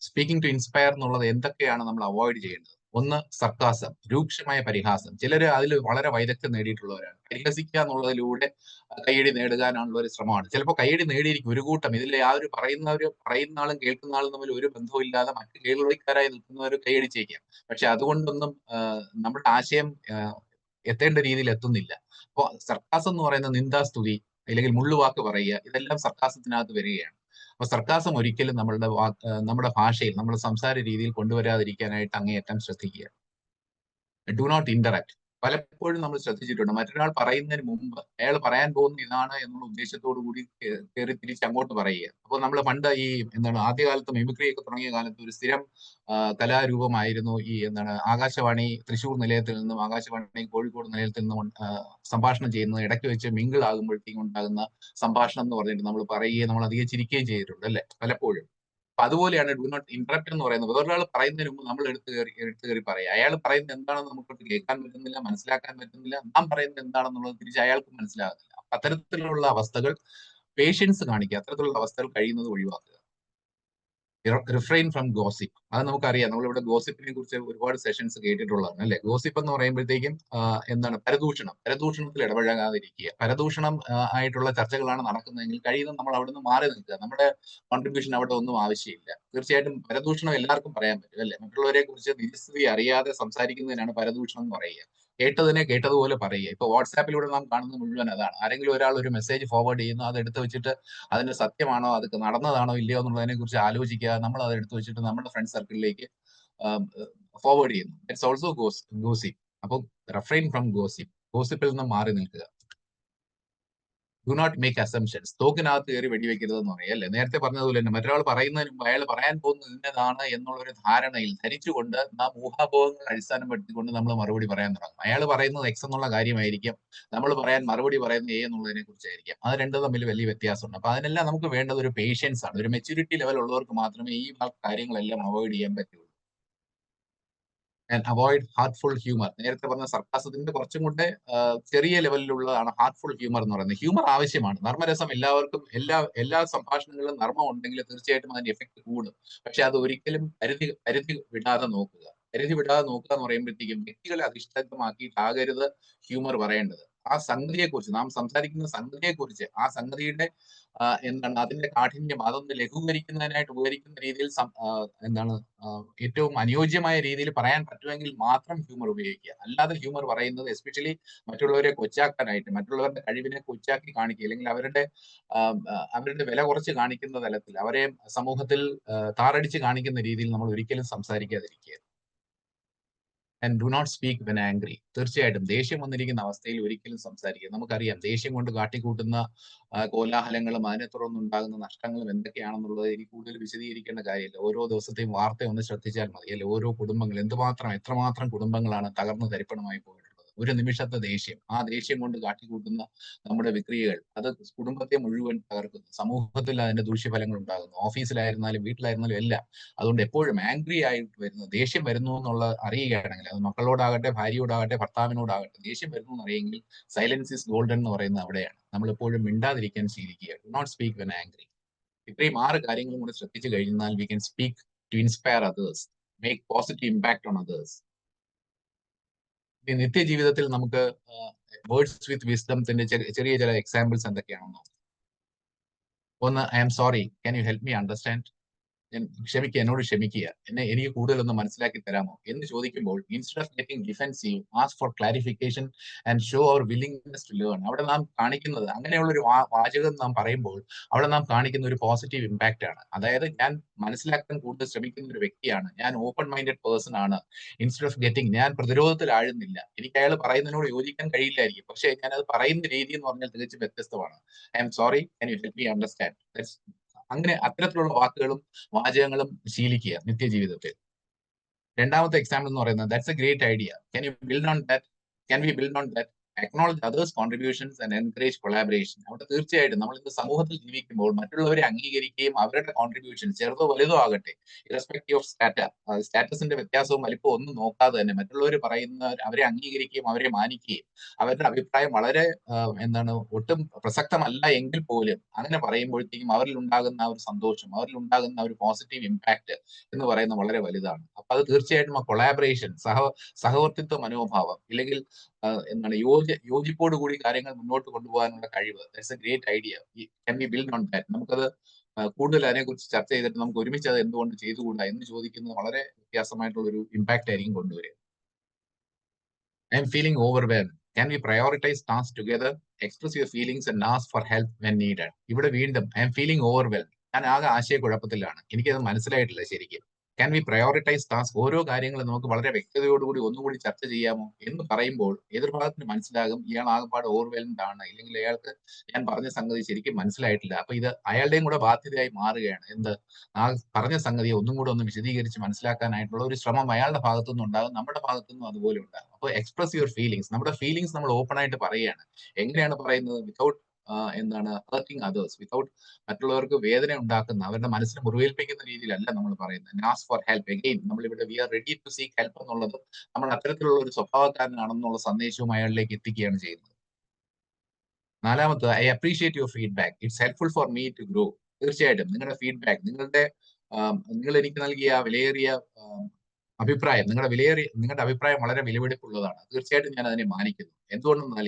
സ്പീക്കിംഗ് ടു ഇൻസ്പയർ എന്നുള്ളത് എന്തൊക്കെയാണ് നമ്മൾ അവോയ്ഡ് ചെയ്യേണ്ടത്? ഒന്ന്, സർക്കാസം, രൂക്ഷമായ പരിഹാസം. ചിലർ അതിൽ വളരെ വൈദഗ്ധ്യം നേടിയിട്ടുള്ളവരാണ്. പരിഹസിക്കുക എന്നുള്ളതിലൂടെ കയ്യടി നേടുവാനുള്ള ഒരു ശ്രമമാണ്. ചിലപ്പോൾ കയ്യടി നേടിയിരിക്കും ഒരു കൂട്ടം. ഇതിൽ ആ ഒരു പറയുന്ന ആളും കേൾക്കുന്ന ആളും തമ്മിൽ ഒരു ബന്ധവുമില്ലാതെ മറ്റ് കേൾവിക്കാരായി നിൽക്കുന്നവർ കൈയടിച്ചേക്കാം. പക്ഷെ അതുകൊണ്ടൊന്നും നമ്മുടെ ആശയം എത്തേണ്ട രീതിയിൽ എത്തുന്നില്ല. അപ്പോൾ സർക്കാസം എന്ന് പറയുന്ന നിന്ദാസ്തുതി അല്ലെങ്കിൽ മുള്ളുവാക്ക് പറയുക, ഇതെല്ലാം സർക്കാസത്തിനകത്ത് വരികയാണ്. അപ്പൊ സർക്കാസം ഒരിക്കലും നമ്മുടെ ഭാഷയിൽ, നമ്മുടെ സംസാര രീതിയിൽ കൊണ്ടുവരാതിരിക്കാനായിട്ട് അങ്ങേയറ്റം ശ്രദ്ധിക്കുക. Do not interact. പലപ്പോഴും നമ്മൾ ശ്രദ്ധിച്ചിട്ടുണ്ട്, മറ്റൊരാൾ പറയുന്നതിന് മുമ്പ് അയാൾ പറയാൻ പോകുന്ന ഇതാണ് എന്നുള്ള ഉദ്ദേശത്തോടു കൂടി കയറി തിരിച്ച് അങ്ങോട്ട് പറയുക. അപ്പോൾ നമ്മൾ പണ്ട് ഈ ആദ്യകാലത്ത് മിമിക്രി ഒക്കെ തുടങ്ങിയ കാലത്ത് ഒരു സ്ഥിരം കലാരൂപമായിരുന്നു ഈ ആകാശവാണി തൃശ്ശൂർ നിലയത്തിൽ നിന്നും ആകാശവാണി കോഴിക്കോട് നിലയത്തിൽ നിന്നും സംഭാഷണം ചെയ്യുന്നത് ഇടയ്ക്ക് വെച്ച് മിങ്കിൾ ആകുമ്പോഴത്തേക്കും ഉണ്ടാകുന്ന സംഭാഷണം എന്ന് പറഞ്ഞിട്ട് നമ്മൾ പറയുകയും നമ്മൾ അധികം ചിരിക്കുകയും ചെയ്തിട്ടുണ്ട് അല്ലെ പലപ്പോഴും. അപ്പൊ അതുപോലെയാണ് ഡു നോട്ട് ഇന്ററപ്റ്റ് എന്ന് പറയുന്നത്. വേറൊരാൾ പറയുന്നതിന് മുമ്പ് നമ്മൾ എടുത്തു കയറി പറയുക. അയാൾ പറയുന്നത് എന്താണെന്ന് നമുക്ക് കേൾക്കാൻ പറ്റുന്നില്ല, മനസ്സിലാക്കാൻ പറ്റുന്നില്ല. നാം പറയുന്നത് എന്താണെന്നുള്ളത് തിരിച്ച് അയാൾക്ക് മനസ്സിലാകുന്നില്ല. അപ്പൊ അത്തരത്തിലുള്ള അവസ്ഥകൾ പേഷ്യൻസ് കാണിക്കുക, അത്തരത്തിലുള്ള അവസ്ഥകൾ കഴിയുന്നത് ഒഴിവാക്കുക. Refrain from gossip. അത് നമുക്കറിയാം, നമ്മളിവിടെ ഗോസിപ്പിനെ കുറിച്ച് ഒരുപാട് സെഷൻസ് കേട്ടിട്ടുള്ളതാണ് അല്ലെ. ഗോസിപ്പ് എന്ന് പറയുമ്പോഴത്തേക്കും പരദൂഷണത്തിൽ ഇടപഴകാതിരിക്കുക. പരദൂഷണം ആയിട്ടുള്ള ചർച്ചകളാണ് നടക്കുന്നതെങ്കിൽ കഴിയുന്നത് നമ്മൾ അവിടെ നിന്ന് മാറി നിൽക്കുക. നമ്മുടെ കോൺട്രിബ്യൂഷൻ അവിടെ ഒന്നും ആവശ്യമില്ല. തീർച്ചയായിട്ടും പരദൂഷണം എല്ലാവർക്കും പറയാൻ പറ്റും അല്ലെ. മറ്റുള്ളവരെ കുറിച്ച് നിജസ്ഥിതി അറിയാതെ സംസാരിക്കുന്നതിനാണ് പരദൂഷണം എന്ന് പറയുക. കേട്ടതിനെ കേട്ടതുപോലെ പറയുക. ഇപ്പൊ വാട്സാപ്പിലൂടെ നാം കാണുന്നത് മുഴുവൻ അതാണ്. ആരെങ്കിലും ഒരാൾ ഒരു മെസ്സേജ് ഫോർവേഡ് ചെയ്യുന്നു, അത് എടുത്ത് വെച്ചിട്ട് അതിന് സത്യമാണോ, അത് നടന്നതാണോ ഇല്ലയോ എന്നുള്ളതിനെ കുറിച്ച് ആലോചിക്കുക. നമ്മൾ അത് എടുത്തു വെച്ചിട്ട് നമ്മുടെ ഫ്രണ്ട് സർക്കിളിലേക്ക് ഫോർവേഡ് ചെയ്യുന്നു. It's also gossip. അപ്പൊ റെഫ്രെയിൻ ഫ്രം ഗോസിപ്പിൽ നിന്ന് മാറി നിൽക്കുക. Do not make assumptions. തോക്കിനകത്ത് കയറി വെടിവെക്കരുതെന്ന് പറയും അല്ലെ. നേരത്തെ പറഞ്ഞതുപോലെ തന്നെ മറ്റൊരാൾ പറയുന്നതിന് മുമ്പ് അയാൾ പറയാൻ പോകുന്നത് ഇന്നതാണ് എന്നുള്ള ഒരു ധാരണയിൽ ധരിച്ചുകൊണ്ട് നാം ഊഹാപോഹങ്ങൾ അടിസ്ഥാനപ്പെടുത്തിക്കൊണ്ട് നമ്മൾ മറുപടി പറയാൻ തുടങ്ങും. അയാൾ പറയുന്നത് എക്സ് എന്നുള്ള കാര്യമായിരിക്കും, നമ്മൾ പറയാൻ മറുപടി പറയുന്നത് എ എന്നുള്ളതിനെ കുറിച്ചായിരിക്കും. അത് രണ്ടും തമ്മിൽ വലിയ വ്യത്യാസമുണ്ട്. അപ്പൊ അതിനെല്ലാം നമുക്ക് വേണ്ടത് ഒരു പേഷ്യൻസ് ആണ്. ഒരു മെച്യൂരിറ്റി ലെവൽ ഉള്ളവർക്ക് മാത്രമേ ഈ കാര്യങ്ങളെല്ലാം അവോയ്ഡ് ചെയ്യാൻ പറ്റുള്ളൂ. And avoid heartful humour. നേരത്തെ പറഞ്ഞ സർക്കാസത്തിന്റെ കുറച്ചും കൂടെ ചെറിയ ലെവലിലുള്ളതാണ് ഹാർട്ട്ഫുൾ ഹ്യൂമർ എന്ന് പറയുന്നത്. ഹ്യൂമർ ആവശ്യമാണ്. നർമ്മരസം എല്ലാവർക്കും, എല്ലാ സംഭാഷണങ്ങളിലും നർമ്മം ഉണ്ടെങ്കിൽ തീർച്ചയായിട്ടും അതിന്റെ എഫക്ട് കൂടും. പക്ഷെ അത് ഒരിക്കലും പരിധി വിടാതെ നോക്കുക. പരിധി വിടാതെ നോക്കുക എന്ന് പറയുമ്പോഴത്തേക്കും വ്യക്തികളെ അധിഷ്ഠിതമാക്കിയിട്ടാകരുത് ഹ്യൂമർ പറയേണ്ടത്. ആ സംഗതിയെക്കുറിച്ച്, നാം സംസാരിക്കുന്ന സംഗതിയെക്കുറിച്ച്, ആ സംഗതിയുടെ അതിന്റെ കാഠിന്യം അതൊന്ന് ലഘൂകരിക്കുന്നതിനായിട്ട് ഉപകരിക്കുന്ന രീതിയിൽ ഏറ്റവും അനുയോജ്യമായ രീതിയിൽ പറയാൻ പറ്റുമെങ്കിൽ മാത്രം ഹ്യൂമർ ഉപയോഗിക്കുക. അല്ലാതെ ഹ്യൂമർ പറയുന്നത് എസ്പെഷ്യലി മറ്റുള്ളവരെ കൊച്ചാക്കാനായിട്ട്, മറ്റുള്ളവരുടെ കഴിവിനെ കൊച്ചാക്കി കാണിക്കുക, അല്ലെങ്കിൽ അവരുടെ വില കുറച്ച് കാണിക്കുന്ന തലത്തിൽ, അവരെ സമൂഹത്തിൽ താറടിച്ച് കാണിക്കുന്ന രീതിയിൽ നമ്മൾ ഒരിക്കലും സംസാരിക്കാതിരിക്കുക. And do not speak when angry. തീർച്ചയായിട്ടും ദേഷ്യം വന്നിരിക്കുന്ന അവസ്ഥയിൽ ഒരിക്കലും സംസാരിക്കുക. നമുക്കറിയാം ദേഷ്യം കൊണ്ട് കാട്ടിക്കൂട്ടുന്ന കോലാഹലങ്ങളും അതിനെ തുടർന്നുണ്ടാകുന്ന നഷ്ടങ്ങളും എന്തൊക്കെയാണെന്നുള്ളത് എനിക്ക് കൂടുതൽ വിശദീകരിക്കേണ്ട കാര്യമില്ല. ഓരോ ദിവസത്തെയും വാർത്ത ഒന്ന് ശ്രദ്ധിച്ചാൽ മതി അല്ലെ. ഓരോ കുടുംബങ്ങൾ എത്രമാത്രം കുടുംബങ്ങളാണ് തകർന്ന് തരിപ്പണമായി പോയിട്ടുള്ളത്. ഒരു നിമിഷത്തെ ദേഷ്യം, ആ ദേഷ്യം കൊണ്ട് കാട്ടിക്കൂട്ടുന്ന നമ്മുടെ വിക്രിയകൾ, അത് കുടുംബത്തെ മുഴുവൻ തകർക്കുന്നു. സമൂഹത്തിൽ അതിന്റെ ദൂഷ്യഫലങ്ങൾ ഉണ്ടാകുന്നു. ഓഫീസിലായിരുന്നാലും വീട്ടിലായിരുന്നാലും എല്ലാം. അതുകൊണ്ട് എപ്പോഴും ആംഗ്രി ആയിട്ട് വരുന്നു, ദേഷ്യം വരുന്നു എന്നുള്ള അറിയുകയാണെങ്കിൽ, അത് മക്കളോടാകട്ടെ, ഭാര്യയോടാകട്ടെ, ഭർത്താവിനോടാകട്ടെ, ദേഷ്യം വരുന്നു എന്നറിയെങ്കിൽ സൈലൻസ് ഈസ് ഗോൾഡൻ എന്ന് പറയുന്നത് അവിടെയാണ്. നമ്മൾ എപ്പോഴും മിണ്ടാതിരിക്കാൻ ശീലിക്കുക. Do not speak when angry. ഇത്രയും 6 കാര്യങ്ങളും കൂടെ ശ്രദ്ധിച്ചു കഴിഞ്ഞാൽ we can speak to inspire others, make positive impact on others. ഈ നിത്യജീവിതത്തിൽ നമുക്ക് വേർഡ്സ് വിത്ത് വിസ്ഡത്തിന്റെ ചെറിയ ചില എക്സാമ്പിൾസ് എന്തൊക്കെയാണെന്നോ. ഒന്ന്, I am sorry, can you help me understand. ക്ഷമിക്കുക, എന്നോട് ക്ഷമിക്കുക, എനിക്ക് കൂടുതലൊന്ന് മനസ്സിലാക്കി തരാമോ എന്ന് ചോദിക്കുമ്പോൾ instead of getting defensive ask for clarification and show our willingness to learn. അവിടെ നാം കാണിക്കുന്നത് അങ്ങനെയുള്ള ഒരു വാചകം നാം പറയുമ്പോൾ അവിടെ നാം കാണിക്കുന്ന ഒരു പോസിറ്റീവ് ഇമ്പാക്റ്റ് ആണ്. അതായത് ഞാൻ മനസ്സിലാക്കാൻ കൂടുതൽ ശ്രമിക്കുന്ന ഒരു വ്യക്തിയാണ്, ഞാൻ ഓപ്പൺ മൈൻഡഡ് പേഴ്സൺ ആണ്. ഇൻസ്റ്റെഡ് ഓഫ് ഗെറ്റിംഗ്, ഞാൻ പ്രതിരോധത്തിൽ ആഴുന്നില്ല. എനിക്ക് അയാൾ പറയുന്നതിനോട് യോജിക്കാൻ കഴിയില്ലായിരിക്കും, പക്ഷേ ഞാൻ അത് പറയുന്ന രീതി എന്ന് പറഞ്ഞാൽ തികച്ചും വ്യത്യസ്തമാണ്. I am sorry, can you help me understand. അങ്ങനെ അത്തരത്തിലുള്ള വാക്കുകളും വാചകങ്ങളും ശീലിക്കുക നിത്യജീവിതത്തിൽ. രണ്ടാമത്തെ എക്സാമ്പിൾ എന്ന് പറയുന്നത് that's a great idea, can you build on that, can we build on that, acknowledge others contributions and encourage collaboration. അവിടെ തീർച്ചയായിട്ടും നമ്മൾ ഇന്ന് സമൂഹത്തിൽ ജീവിക്കുമ്പോൾ മറ്റുള്ളവരെ അംഗീകരിക്കുകയും അവരുടെ കോൺട്രിബ്യൂഷൻ ചെറുതോ വലുതോ ആകട്ടെ, ഇറസ്പെക്റ്റീവ് ഓഫ് സ്റ്റാറ്റസിന്റെ വ്യത്യാസവും വലിപ്പവും ഒന്നും നോക്കാതെ തന്നെ മറ്റുള്ളവർ പറയുന്ന അവരെ അംഗീകരിക്കുകയും അവരെ മാനിക്കുകയും അവരുടെ അഭിപ്രായം വളരെ ഒട്ടും പ്രസക്തമല്ല എങ്കിൽ പോലും അങ്ങനെ പറയുമ്പോഴത്തേക്കും അവരിൽ ഉണ്ടാകുന്ന ഒരു സന്തോഷം, അവരിൽ ഉണ്ടാകുന്ന ഒരു പോസിറ്റീവ് ഇമ്പാക്ട് എന്ന് പറയുന്നത് വളരെ വലുതാണ്. അപ്പൊ അത് തീർച്ചയായിട്ടും ആ കൊളാബറേഷൻ, സഹവർത്തിത്വ മനോഭാവം, ഇല്ലെങ്കിൽ യോജിപ്പോട് കൂടി കാര്യങ്ങൾ മുന്നോട്ട് കൊണ്ടുപോകാനുള്ള കഴിവ്, that's a great idea, can be build on that. നമുക്കത് കൂടുതൽ അതിനെക്കുറിച്ച് ചർച്ച ചെയ്തിട്ട് നമുക്ക് ഒരുമിച്ച് അത് എന്തുകൊണ്ട് ചെയ്തുകൂടാ എന്ന് ചോദിക്കുന്നത് വളരെ വ്യത്യാസമായിട്ടുള്ള ഒരു ഇമ്പാക്ട് ആയിരിക്കും കൊണ്ടുവരിക. I'm feeling overwhelmed, can we prioritise task together, express your feelings and ask for help when needed. ഇവിടെ വീണ്ടും ഐ എം ഫീലിംഗ് ഓവർവെൽഡ്, ഞാൻ ആകെ ആശയക്കുഴപ്പത്തിലാണ്, എനിക്കത് മനസ്സിലായിട്ടില്ല ശരിക്കും. ക്യാൻ വി പ്രയോറിറ്റൈസ് ടാസ്ക്, ഓരോ കാര്യങ്ങളും നമുക്ക് വളരെ വ്യക്തതയോടുകൂടി ഒന്നുകൂടി ചർച്ച ചെയ്യാമോ എന്ന് പറയുമ്പോൾ എതിർഭാഗത്തിന് മനസ്സിലാകും ഇയാൾ ആകെപ്പാട് ഓവർവെൽഡ് ആണ്, ഇല്ലെങ്കിൽ അയാൾക്ക് ഞാൻ പറഞ്ഞ സംഗതി ശരിക്കും മനസ്സിലായിട്ടില്ല. അപ്പൊ ഇത് അയാളുടെയും കൂടെ ബാധ്യതയായി മാറുകയാണ്. ആ പറഞ്ഞ സംഗതിയെ ഒന്നും കൂടെ ഒന്ന് വിശദീകരിച്ച് മനസ്സിലാക്കാനായിട്ടുള്ള ഒരു ശ്രമം അയാളുടെ ഭാഗത്തുനിന്ന് ഉണ്ടാകും, നമ്മുടെ ഭാഗത്തുനിന്നും അതുപോലെ ഉണ്ടാകും. അപ്പോൾ എക്സ്പ്രസ് യുവർ ഫീലിംഗ്സ്, നമ്മുടെ ഫീലിംഗ്സ് നമ്മൾ ഓപ്പൺ ആയിട്ട് പറയുകയാണ്. എങ്ങനെയാണ് പറയുന്നത്? വിതൗട്ട് ഹർട്ടിങ് അതേഴ്സ്, വിതൗട്ട് മറ്റുള്ളവർക്ക് വേദന ഉണ്ടാക്കുന്ന, അവരുടെ മനസ്സിനെ മുറിവേൽപ്പിക്കുന്ന രീതിയിലല്ല നമ്മൾ പറയുന്നത്. ആസ്ക് ഫോർ ഹെൽപ്പ്, അഗെയിൻ നമ്മൾ ഇവിടെ we are ready to seek help എന്നുള്ളത് നമ്മൾ അത്തരത്തിലുള്ള ഒരു സ്വഭാവക്കാരനാണെന്നുള്ള സന്ദേശവും അയാളിലേക്ക് എത്തിക്കുകയാണ് ചെയ്യുന്നത്. നാലാമത്, I appreciate your feedback, it's helpful for me to grow. തീർച്ചയായിട്ടും നിങ്ങളുടെ ഫീഡ്ബാക്ക്, നിങ്ങൾ എനിക്ക് നൽകിയ വിലയേറിയ അഭിപ്രായം, നിങ്ങളുടെ അഭിപ്രായം വളരെ വിലപിടിപ്പുള്ളതാണ്. തീർച്ചയായിട്ടും ഞാൻ അതിനെ മാനിക്കുന്നു. എന്തുകൊണ്ടെന്നാൽ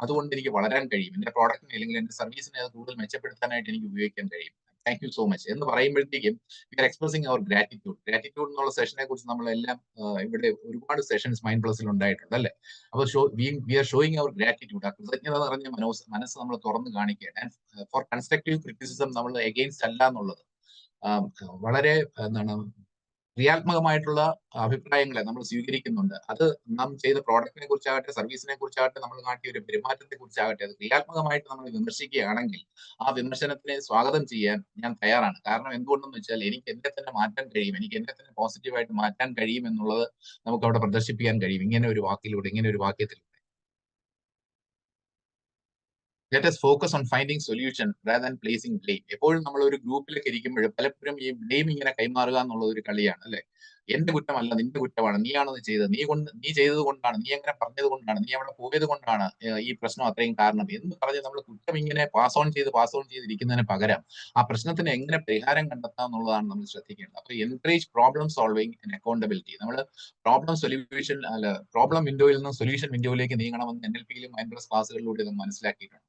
അതുകൊണ്ട് എനിക്ക് വളരാൻ കഴിയും, എന്റെ പ്രോഡക്റ്റിനെ അല്ലെങ്കിൽ എന്റെ സർവീസിനെ അത് കൂടുതൽ മെച്ചപ്പെടുത്താനായിട്ട് എനിക്ക് ഉപയോഗിക്കാൻ കഴിയും. താങ്ക് യു സോ മച്ച് എന്ന് പറയുമ്പോഴത്തേക്കും വി ആർ എക്സ്പ്രസിംഗ് അവർ ഗ്രാറ്റിറ്റ്യൂഡ്. ഗ്രാറ്റിറ്റ്യൂഡ് എന്നുള്ള സെഷനെ കുറിച്ച് നമ്മളെല്ലാം ഇവിടെ ഒരുപാട് സെഷൻസ് മൈൻഡ് പ്ലസിൽ ഉണ്ടായിട്ടുണ്ട് അല്ലേ? അപ്പോൾ we are showing our gratitude. ആ കൃതജ്ഞത നിറഞ്ഞ മനസ്സ് നമ്മൾ തുറന്ന് കാണിക്കുക. ആൻഡ് ഫോർ കൺസ്ട്രക്റ്റീവ് ക്രിറ്റിസിസം നമ്മൾ എഗെയിൻസ്റ്റ് അല്ല എന്നുള്ളത്, വളരെ ക്രിയാത്മകമായിട്ടുള്ള അഭിപ്രായങ്ങളെ നമ്മൾ സ്വീകരിക്കുന്നുണ്ട്. അത് നാം ചെയ്ത പ്രോഡക്റ്റിനെ കുറിച്ചാകട്ടെ, സർവീസിനെ കുറിച്ചാകട്ടെ, നമ്മൾ കാട്ടിയ ഒരു പെരുമാറ്റത്തെ കുറിച്ചാകട്ടെ, അത് ക്രിയാത്മകമായിട്ട് നമ്മൾ വിമർശിക്കുകയാണെങ്കിൽ ആ വിമർശനത്തിനെ സ്വാഗതം ചെയ്യാൻ ഞാൻ തയ്യാറാണ്. കാരണം എന്തുകൊണ്ടെന്ന് വെച്ചാൽ എനിക്ക് എന്നെ തന്നെ മാറ്റാൻ കഴിയും, എനിക്ക് എന്നെ തന്നെ പോസിറ്റീവായിട്ട് മാറ്റാൻ കഴിയും എന്നുള്ളത് നമുക്ക് അവിടെ പ്രദർശിപ്പിക്കാൻ കഴിയും ഇങ്ങനെ ഒരു വാക്കിലൂടെ, ഇങ്ങനെ ഒരു വാക്യത്തിലൂടെ. Let us focus on finding solution rather than placing blame. എപ്പോഴും നമ്മൾ ഒരു ഗ്രൂപ്പിലൊക്കെ ഇരിക്കുമ്പോൾ പലപ്പോഴും ഈ ബ്ലെയിം ഇങ്ങനെ കൈമാറുക എന്നുള്ളത് ഒരു കളിയാണ് അല്ലെ? എന്റെ കുറ്റമല്ല, നിന്റെ കുറ്റമാണ്, നീയാണത് ചെയ്തത്, നീ ചെയ്തത് കൊണ്ടാണ്, നീ അങ്ങനെ പറഞ്ഞത് കൊണ്ടാണ്, നീ അവിടെ പോയത് കൊണ്ടാണ് ഈ പ്രശ്നം അത്രയും കാരണം എന്ന് പറഞ്ഞ് നമ്മൾ കുറ്റം ഇങ്ങനെ പാസ് ഓൺ ചെയ്തിരിക്കുന്നതിന് പകരം ആ പ്രശ്നത്തിന് എങ്ങനെ പരിഹാരം കണ്ടെത്താം എന്നുള്ളതാണ് നമ്മൾ ശ്രദ്ധിക്കേണ്ടത്. അപ്പൊ encourage problem solving and accountability. നമ്മൾ പ്രോബ്ലം വിൻഡോയിൽ നിന്ന് സൊല്യൂഷൻ വിൻഡോയിലേക്ക് നീങ്ങണമെന്ന് NLP-യിലും മൈൻഡ് പ്ലസ് ക്ലാസ്സുകളിലൂടെ നമ്മൾ മനസ്സിലാക്കിയിട്ടുണ്ട്.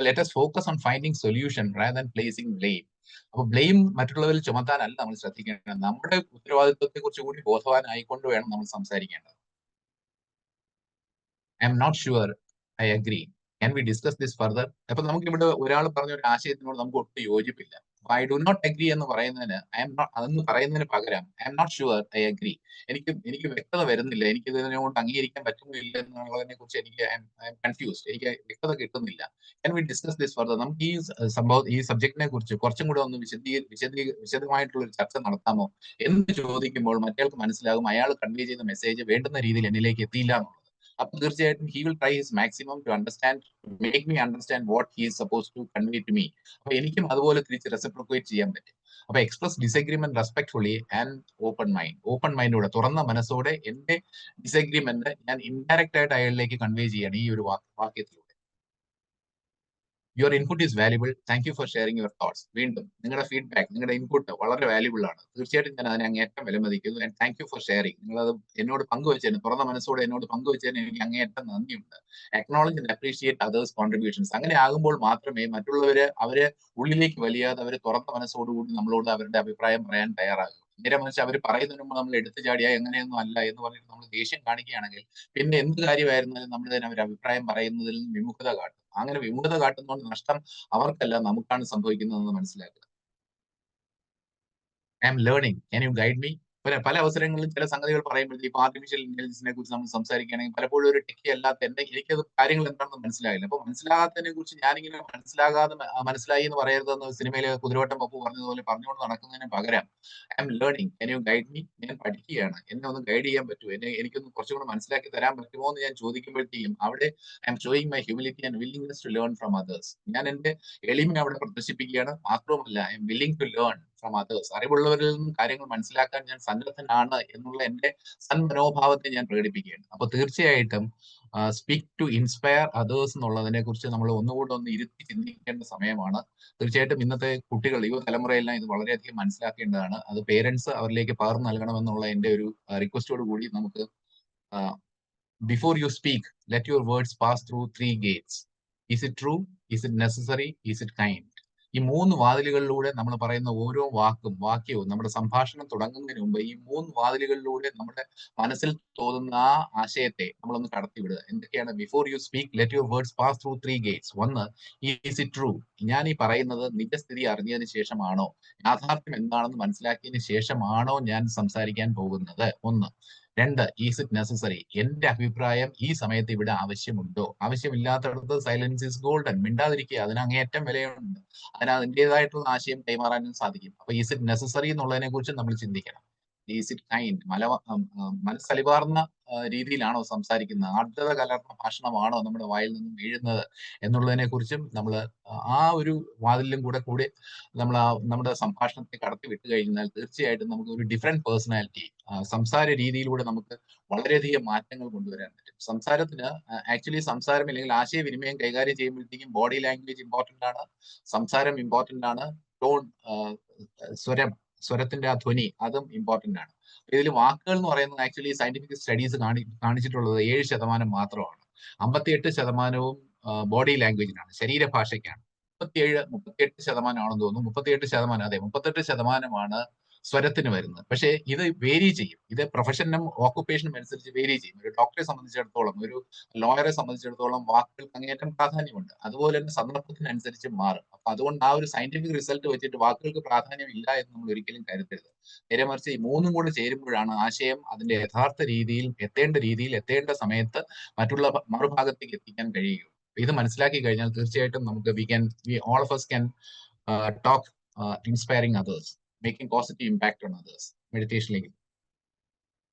let us focus on finding solution rather than placing blame. അപ്പൊ ബ്ലെയിം മറ്റുള്ളവരിൽ ചുമത്താനല്ല നമ്മൾ ശ്രദ്ധിക്കേണ്ടത്, നമ്മുടെ ഉത്തരവാദിത്വത്തെ കുറിച്ച് കൂടി ബോധവാനായിക്കൊണ്ട് വേണം നമ്മൾ സംസാരിക്കേണ്ടത്. I'm not sure, I agree, can we discuss this further. അപ്പൊ നമുക്ക് ഇവിടെ ഒരാൾ പറഞ്ഞ ഒരു ആശയത്തിനോട് നമുക്ക് ഒട്ടും യോജിപ്പില്ല. ഐ ഡു നോട്ട് അഗ്രി എന്ന് പറയുന്നതിന് അതെന്ന് പറയുന്നതിന് പകരം I'm not sure, I agree, എനിക്ക് വ്യക്തത വരുന്നില്ല, എനിക്ക് ഇതിനെ കൊണ്ട് അംഗീകരിക്കാൻ പറ്റുമോ ഇല്ല എന്നുള്ളതിനെ കുറിച്ച് എനിക്ക് കൺഫ്യൂസ്ഡ്, എനിക്ക് വ്യക്തത കിട്ടുന്നില്ല. Can we discuss this further, നമുക്ക് ഈ സബ്ജക്റ്റിനെ കുറിച്ച് കുറച്ചും കൂടെ ഒന്ന് വിശദമായിട്ടുള്ള ഒരു ചർച്ച നടത്താമോ എന്ന് ചോദിക്കുമ്പോൾ മറ്റേയാൾക്ക് മനസ്സിലാകും അയാൾ കൺവേ ചെയ്യുന്ന മെസ്സേജ് വേണ്ടുന്ന രീതിയിൽ എന്നിലേക്ക് എത്തിയില്ല എന്നുള്ളത്. അപ്പൊ തീർച്ചയായിട്ടും he will try his maximum to understand, make me understand what he is suppose to convey to me. അപ്പൊ എനിക്കും അതുപോലെ തിരിച്ച് റെസിപ്രോക്കേറ്റ് ചെയ്യാൻ പറ്റും. അപ്പൊ express disagreement respectfully and open മൈൻഡോടെ, തുറന്ന മനസ്സോടെ എന്റെ ഡിസഗ്രിമെന്റ് ഞാൻ ഇൻഡയറക്റ്റ് ആയിട്ട് അയാളിലേക്ക് കൺവേ ചെയ്യാണ് ഈ ഒരു വാക്യത്തിലൂടെ. Your input is valuable. Thank you for sharing your thoughts. വീണ്ടും നിങ്ങളുടെ ഫീഡ്ബാക്ക്, നിങ്ങളുടെ ഇൻപുട്ട് വളരെ വാല്യുബിൾ ആണ്. തീർച്ചയായിട്ടും ഞാൻ അതിനെ അങ്ങേയറ്റം വിലമതിക്കുന്നു. And thank you for sharing. നിങ്ങളത് എന്നോട് പങ്കുവെച്ചതിന്, തുറന്ന മനസ്സോടെ എന്നോട് പങ്കുവെച്ചതിന് എനിക്ക് അങ്ങേയറ്റം നന്ദിയുണ്ട്. Acknowledge and appreciate others contributions. അങ്ങനെ ആകുമ്പോൾ മാത്രമേ മറ്റുള്ളവര് അവരെ ഉള്ളിലേക്ക് വലിയാതെ അവർ തുറന്ന മനസ്സോടുകൂടി നമ്മളോട് അവരുടെ അഭിപ്രായം പറയാൻ തയ്യാറാകും. നേരെ മറിച്ച് അവർ പറയുന്നതിന് മുമ്പ് നമ്മൾ എടുത്തു ചാടിയാ എങ്ങനെയൊന്നും അല്ല എന്ന് പറഞ്ഞിട്ട് നമ്മൾ ദേഷ്യം കാണിക്കുകയാണെങ്കിൽ പിന്നെ എന്ത് കാര്യമായിരുന്നാലും നമ്മൾ തന്നെ അവർ അഭിപ്രായം പറയുന്നതിൽ നിന്ന് വിമുഖത കാട്ടും. അങ്ങനെ വിമുഖത കാട്ടുന്നതുകൊണ്ട് നഷ്ടം അവർക്കല്ല, നമുക്കാണ് സംഭവിക്കുന്നതെന്ന് മനസ്സിലാക്കുക. I am learning, can you guide me? പല അവസരങ്ങളിലും ചില സംഗതികൾ പറയുമ്പോഴത്തേക്ക് ആർട്ടിഫിഷ്യൽ ഇന്റലിജൻസിനെ കുറിച്ച് നമ്മൾ സംസാരിക്കുകയാണെങ്കിൽ പലപ്പോഴും ഒരു ടെക്കി അല്ലാത്ത എനിക്കത് കാര്യങ്ങൾ എന്താണെന്ന് മനസ്സിലായില്ല. അപ്പൊ മനസ്സിലാകാത്തതിനെ കുറിച്ച് ഞാനിങ്ങനെ മനസ്സിലായി എന്ന് പറയരുതെന്ന് സിനിമയിലെ കുതിരവട്ടം പപ്പു പറഞ്ഞതുപോലെ പറഞ്ഞുകൊണ്ട് നടക്കുന്നതിന് പകരം I am learning, can you guide me? ഞാൻ പഠിക്കുകയാണ്, എന്നെ ഒന്ന് ഗൈഡ് ചെയ്യാൻ പറ്റുമോ, എനിക്കൊന്ന് കുറച്ചും കൂടെ മനസ്സിലാക്കി തരാൻ പറ്റുമോ എന്ന് ഞാൻ ചോദിക്കുമ്പോഴത്തേക്കും അവിടെ I'm showing my humility and willingness to learn from others. ഞാൻ എന്റെ എളിമ അവിടെ പ്രദർശിപ്പിക്കുകയാണ്. മാത്രവുമല്ല I'm willing to learn from others. അറിവുള്ളവരിൽ നിന്നും കാര്യങ്ങൾ മനസ്സിലാക്കാൻ ഞാൻ സന്നദ്ധനാണ് എന്നുള്ള എന്റെ സന്മനോഭാവത്തെ ഞാൻ പ്രകടിപ്പിക്കുകയാണ്. അപ്പൊ തീർച്ചയായിട്ടും സ്പീക്ക് ടു ഇൻസ്പയർ അതേഴ്സ് എന്നുള്ളതിനെ കുറിച്ച് നമ്മൾ ഒന്നുകൂടെ ഒന്ന് ഇരുത്തി ചിന്തിക്കേണ്ട സമയമാണ്. തീർച്ചയായിട്ടും ഇന്നത്തെ കുട്ടികൾ, യുവതലമുറയെല്ലാം ഇത് വളരെയധികം മനസ്സിലാക്കേണ്ടതാണ്. അത് പേരൻസ് അവരിലേക്ക് പകർന്നു നൽകണമെന്നുള്ള എന്റെ ഒരു റിക്വസ്റ്റോട് കൂടി നമുക്ക് before you speak let your words pass through 3 gates. Is it true? Is it necessary? Is it kind? ഈ 3 വാതിലുകളിലൂടെ നമ്മൾ പറയുന്ന ഓരോ വാക്യവും നമ്മുടെ സംഭാഷണം തുടങ്ങുന്നതിന് മുമ്പ് ഈ 3 വാതിലുകളിലൂടെ നമ്മുടെ മനസ്സിൽ തോന്നുന്ന ആ ആശയത്തെ നമ്മളൊന്ന് കടത്തിവിടുക. എന്തൊക്കെയാണ്? Before you speak let your words pass through 3 gates. 1, is it true? ഞാൻ ഈ പറയുന്നത് നിജസ്ഥിതി അറിഞ്ഞതിന് ശേഷമാണോ, യാഥാർത്ഥ്യം എന്താണെന്ന് മനസ്സിലാക്കിയതിന് ശേഷമാണോ ഞാൻ സംസാരിക്കാൻ പോകുന്നത്? 1. 2, ഈസ് ഇറ്റ് നെസസറി? എന്റെ അഭിപ്രായം ഈ സമയത്ത് ഇവിടെ ആവശ്യമുണ്ടോ? ആവശ്യമില്ലാത്തടത്ത് സൈലൻസ് ഈസ് ഗോൾഡൻ. മിണ്ടാതിരിക്കുക, അതിന് അങ്ങേയറ്റം വിലയുണ്ട്. അതിന് അതിൻ്റെതായിട്ടുള്ള ആശയം കൈമാറാനും സാധിക്കും. അപ്പൊ ഈസ് ഇറ്റ് നെസസറി എന്നുള്ളതിനെ കുറിച്ച് നമ്മൾ ചിന്തിക്കണം. Is it kind? മനസ്സലിവാർന്ന രീതിയിലാണോ സംസാരിക്കുന്നത്? ആർദ്രത കലർന്ന ഭാഷണമാണോ നമ്മുടെ വായിൽ നിന്നും വീഴുന്നത് എന്നുള്ളതിനെ കുറിച്ചും നമ്മൾ ആ ഒരു വാതിലും കൂടെ നമ്മൾ നമ്മുടെ സംഭാഷണത്തെ കടത്തി വിട്ടു കഴിഞ്ഞാൽ തീർച്ചയായിട്ടും നമുക്ക് ഒരു ഡിഫറെന്റ് പേഴ്സണാലിറ്റി, സംസാര രീതിയിലൂടെ നമുക്ക് വളരെയധികം മാറ്റങ്ങൾ കൊണ്ടുവരാൻ പറ്റും. സംസാരത്തിന് ആക്ച്വലി സംസാരം അല്ലെങ്കിൽ ആശയവിനിമയം കൈകാര്യം ചെയ്യുമ്പോഴത്തേക്കും ബോഡി ലാംഗ്വേജ് ഇമ്പോർട്ടന്റ് ആണ്, സംസാരം ഇമ്പോർട്ടന്റ് ആണ്, ടോൺ, സ്വരത്തിന്റെ ആ ധ്വനി അതും ഇമ്പോർട്ടന്റ് ആണ്. ഇതിൽ വാക്കുകൾ എന്ന് പറയുന്നത് ആക്ച്വലി സയന്റിഫിക് സ്റ്റഡീസ് കാണിച്ചിട്ടുള്ളത് 7% മാത്രമാണ്. 58% ബോഡി ലാംഗ്വേജിനാണ്, ശരീരഭാഷയ്ക്കാണ്. 38% ആണെന്ന് തോന്നുന്നു. 38% സ്വരത്തിന് വരുന്നത്. പക്ഷേ ഇത് വേരി ചെയ്യും. ഇത് പ്രൊഫഷനും ഓക്കുപ്പേഷനും അനുസരിച്ച് വേരി ചെയ്യും. ഒരു ഡോക്ടറെ സംബന്ധിച്ചിടത്തോളം, ഒരു ലോയറെ സംബന്ധിച്ചിടത്തോളം വാക്കുകൾക്ക് അങ്ങേയറ്റം പ്രാധാന്യമുണ്ട്. അതുപോലെ തന്നെ സന്ദർഭത്തിനനുസരിച്ച് മാറും. അപ്പൊ അതുകൊണ്ട് ആ ഒരു സയന്റിഫിക് റിസൾട്ട് വെച്ചിട്ട് വാക്കുകൾക്ക് പ്രാധാന്യം ഇല്ല എന്ന് നമ്മൾ ഒരിക്കലും കരുതരുത്. നേരെ മറിച്ച് ഈ 3 കൂടെ ചേരുമ്പോഴാണ് ആശയം അതിന്റെ യഥാർത്ഥ രീതിയിൽ എത്തേണ്ട സമയത്ത് മറ്റുള്ള മറുഭാഗത്തേക്ക് എത്തിക്കാൻ കഴിയുക. ഇത് മനസ്സിലാക്കി കഴിഞ്ഞാൽ തീർച്ചയായിട്ടും നമുക്ക് all of us can talk inspiring others, making positive impact on others. മെഡിറ്റേഷനിലേക്ക്